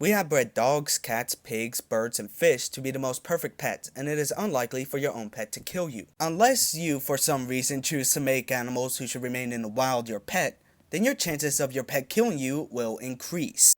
We have bred dogs, cats, pigs, birds, and fish to be the most perfect pets, and it is unlikely for your own pet to kill you. Unless you, for some reason, choose to make animals who should remain in the wild your pet, then your chances of your pet killing you will increase.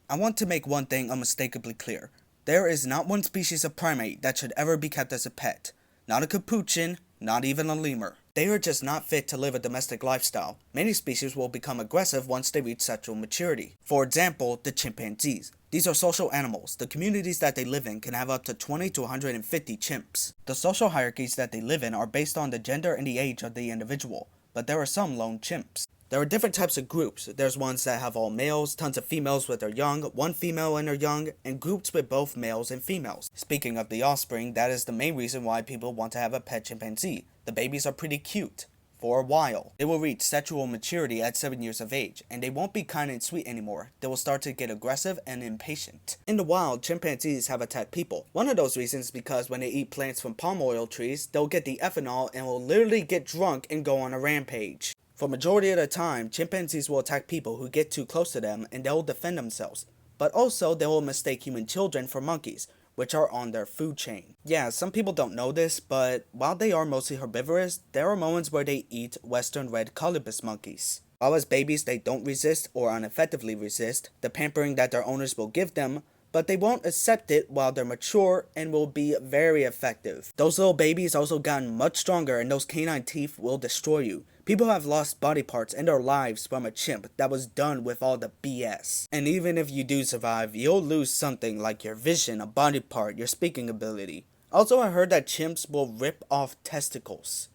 I want to make one thing unmistakably clear. There is not one species of primate that should ever be kept as a pet. Not a capuchin, not even a lemur. They are just not fit to live a domestic lifestyle. Many species will become aggressive once they reach sexual maturity. For example, the chimpanzees. These are social animals. The communities that they live in can have up to 20 to 150 chimps. The social hierarchies that they live in are based on the gender and the age of the individual, but there are some lone chimps. There are different types of groups. There's ones that have all males, tons of females with their young, one female and their young, and groups with both males and females. Speaking of the offspring, that is the main reason why people want to have a pet chimpanzee. The babies are pretty cute. For a while. They will reach sexual maturity at 7 years of age, and they won't be kind and sweet anymore. They will start to get aggressive and impatient. In the wild, chimpanzees have attacked people. One of those reasons is because when they eat plants from palm oil trees, they'll get the ethanol and will literally get drunk and go on a rampage. For majority of the time, chimpanzees will attack people who get too close to them and they'll defend themselves. But also, they will mistake human children for monkeys, which are on their food chain. Yeah, some people don't know this, but while they are mostly herbivorous, there are moments where they eat western red colobus monkeys. While as babies they don't resist or ineffectively resist the pampering that their owners will give them, but they won't accept it while they're mature and will be very effective. Those little babies also gotten much stronger and those canine teeth will destroy you. People have lost body parts in their lives from a chimp that was done with all the BS. And even if you do survive, you'll lose something like your vision, a body part, your speaking ability. Also, I heard that chimps will rip off testicles.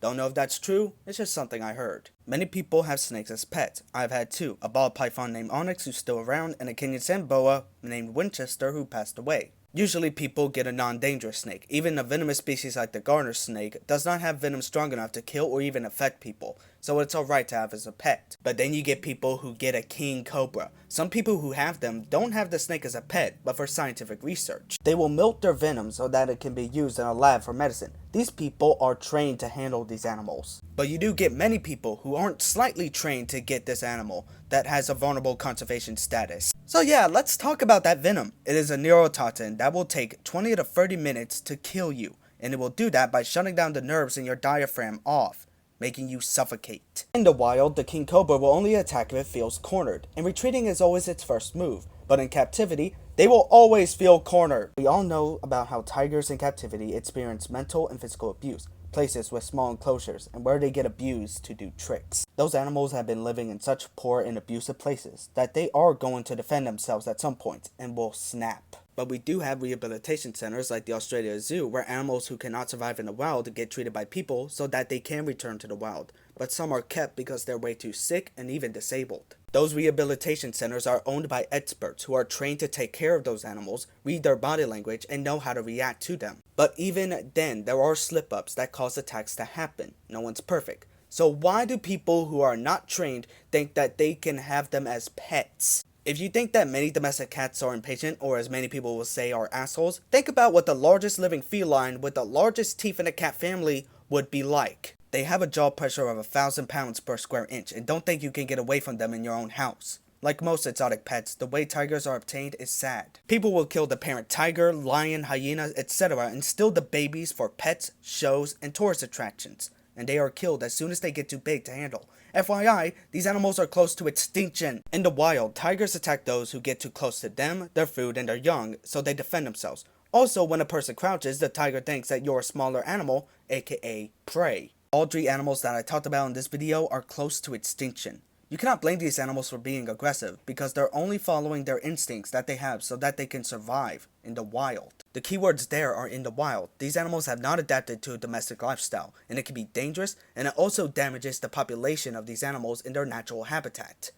Don't know if that's true, it's just something I heard. Many people have snakes as pets. I've had two, a ball python named Onyx who's still around, and a Kenyan sand boa named Winchester who passed away. Usually people get a non-dangerous snake. Even a venomous species like the garter snake does not have venom strong enough to kill or even affect people, so it's alright to have as a pet. But then you get people who get a king cobra. Some people who have them don't have the snake as a pet, but for scientific research. They will milk their venom so that it can be used in a lab for medicine. These people are trained to handle these animals. But you do get many people who aren't slightly trained to get this animal that has a vulnerable conservation status. So yeah, let's talk about that venom. It is a neurotoxin that will take 20 to 30 minutes to kill you, and it will do that by shutting down the nerves in your diaphragm off, making you suffocate. In the wild, the king cobra will only attack if it feels cornered, and retreating is always its first move, but in captivity, they will always feel cornered. We all know about how tigers in captivity experience mental and physical abuse, places with small enclosures, and where they get abused to do tricks. Those animals have been living in such poor and abusive places that they are going to defend themselves at some point and will snap. But we do have rehabilitation centers like the Australia Zoo where animals who cannot survive in the wild get treated by people so that they can return to the wild. But some are kept because they're way too sick and even disabled. Those rehabilitation centers are owned by experts who are trained to take care of those animals, read their body language, and know how to react to them. But even then, there are slip-ups that cause attacks to happen. No one's perfect. So why do people who are not trained think that they can have them as pets? If you think that many domestic cats are impatient, or as many people will say are assholes, think about what the largest living feline with the largest teeth in the cat family would be like. They have a jaw pressure of 1,000 pounds per square inch and don't think you can get away from them in your own house. Like most exotic pets, the way tigers are obtained is sad. People will kill the parent tiger, lion, hyena, etc. and steal the babies for pets, shows, and tourist attractions. And they are killed as soon as they get too big to handle. FYI, these animals are close to extinction. In the wild, tigers attack those who get too close to them, their food, and their young, so they defend themselves. Also, when a person crouches, the tiger thinks that you're a smaller animal, aka prey. All three animals that I talked about in this video are close to extinction. You cannot blame these animals for being aggressive, because they're only following their instincts that they have so that they can survive in the wild. The keywords there are in the wild. These animals have not adapted to a domestic lifestyle, and it can be dangerous, and it also damages the population of these animals in their natural habitat.